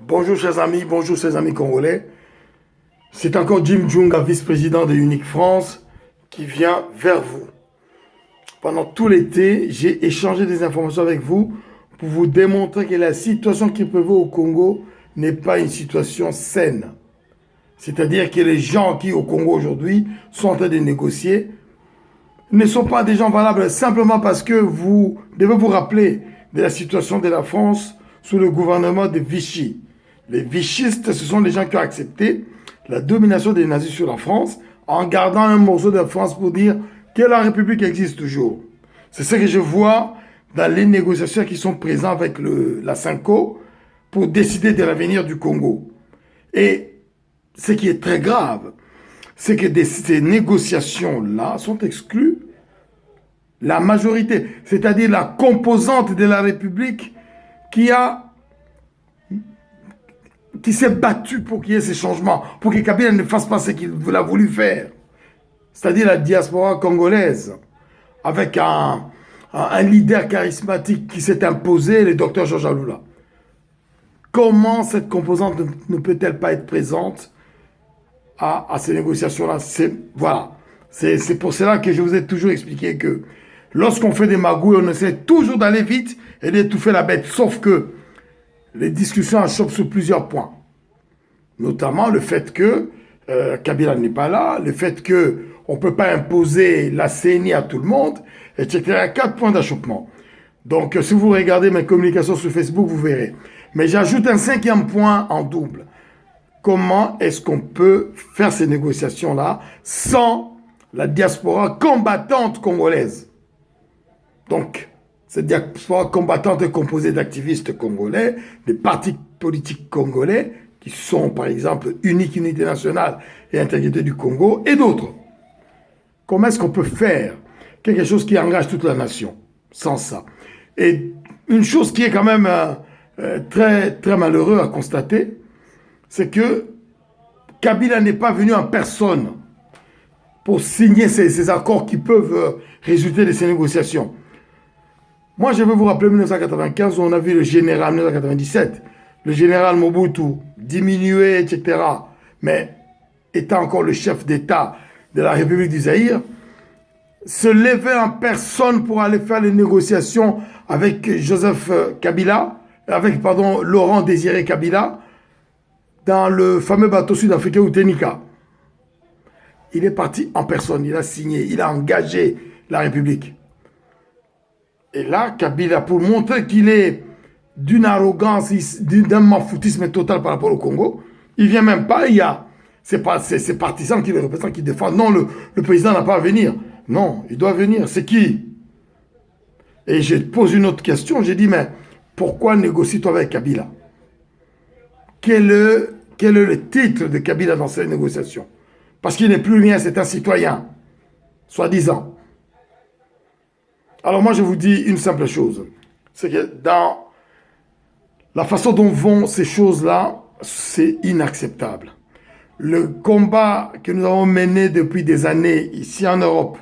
Bonjour chers amis, bonjour chers amis congolais. C'est encore Jim Djunga, vice-président de Unique France, qui vient vers vous. Pendant tout l'été, j'ai échangé des informations avec vous pour vous démontrer que la situation qui prévaut au Congo n'est pas une situation saine. C'est-à-dire que les gens qui au Congo aujourd'hui sont en train de négocier ne sont pas des gens valables simplement parce que vous devez vous rappeler de la situation de la France sous le gouvernement de Vichy. Les vichistes, ce sont les gens qui ont accepté la domination des nazis sur la France en gardant un morceau de France pour dire que la République existe toujours. C'est ce que je vois dans les négociations qui sont présentes avec la Cinco pour décider de l'avenir du Congo. Et ce qui est très grave, c'est que de ces négociations-là sont exclues la majorité, c'est-à-dire la composante de la République qui s'est battue pour qu'il y ait ces changements, pour que Kabila ne fasse pas ce qu'il a voulu faire. C'est-à-dire la diaspora congolaise, avec un leader charismatique qui s'est imposé, le docteur Georges Alula. Comment cette composante ne peut-elle pas être présente à ces négociations-là? Voilà. C'est pour cela que je vous ai toujours expliqué que lorsqu'on fait des magouilles, on essaie toujours d'aller vite et d'étouffer la bête. Sauf que les discussions achoppent sur plusieurs points. Notamment le fait que Kabila n'est pas là, le fait qu'on ne peut pas imposer la CENI à tout le monde, etc. Il y a 4 points d'achoppement. Donc, si vous regardez mes communications sur Facebook, vous verrez. Mais j'ajoute un 5e point en double. Comment est-ce qu'on peut faire ces négociations-là sans la diaspora combattante congolaise? Donc, cette diaspora combattante est composée d'activistes congolais, des partis politiques congolais, qui sont par exemple Unique Unité Nationale et Intégrité du Congo, et d'autres. Comment est-ce qu'on peut faire quelque chose qui engage toute la nation sans ça? Et une chose qui est quand même très, très malheureux à constater, c'est que Kabila n'est pas venu en personne pour signer ces accords qui peuvent résulter de ces négociations. Moi, je veux vous rappeler 1995, où on a vu le général, 1997, le général Mobutu diminuer, etc., mais étant encore le chef d'État de la République du Zaïre, se lever en personne pour aller faire les négociations avec Joseph Kabila, Laurent Désiré Kabila, dans le fameux bateau sud-africain Outenika. Il est parti en personne, il a signé, il a engagé la République. Et là, Kabila, pour montrer qu'il est d'une arrogance, d'un mafoutisme total par rapport au Congo, il ne vient même pas, il y a ses partisans qui le représentent, qui défendent. Non, le président n'a pas à venir. Non, il doit venir. C'est qui? Et je pose une autre question, j'ai dit, mais pourquoi négocies-tu avec Kabila? Quel est le titre de Kabila dans ces négociations? Parce qu'il n'est plus rien, c'est un citoyen, soi-disant. Alors moi, je vous dis une simple chose, c'est que dans la façon dont vont ces choses-là, c'est inacceptable. Le combat que nous avons mené depuis des années ici en Europe,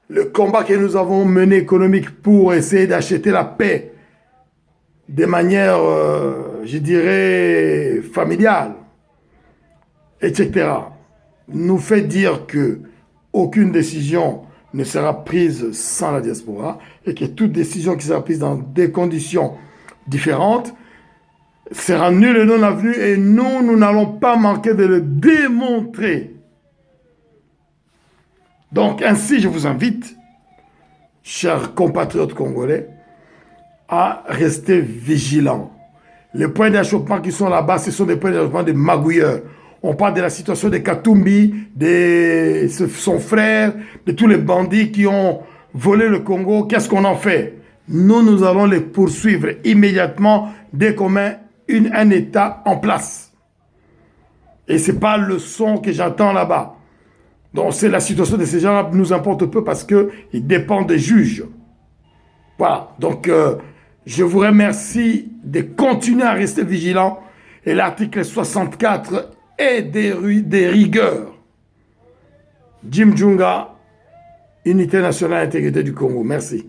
le combat que nous avons mené économique pour essayer d'acheter la paix de manière, je dirais, familiale, etc., nous fait dire que aucune décision ne sera prise sans la diaspora et que toute décision qui sera prise dans des conditions différentes sera nulle et non avenue et nous n'allons pas manquer de le démontrer. Donc ainsi, je vous invite, chers compatriotes congolais, à rester vigilants. Les points d'achoppement qui sont là-bas, ce sont des points d'achoppement des magouilleurs. On parle de la situation de Katumbi, de son frère, de tous les bandits qui ont volé le Congo. Qu'est-ce qu'on en fait? Nous allons les poursuivre immédiatement dès qu'on met un État en place. Et ce n'est pas le son que j'entends là-bas. Donc c'est la situation de ces gens-là nous importe peu parce qu'ils dépendent des juges. Voilà. Donc je vous remercie de continuer à rester vigilants. Et l'article 64 et des rigueurs. Jim Djunga, Unité nationale intégrité du Congo. Merci.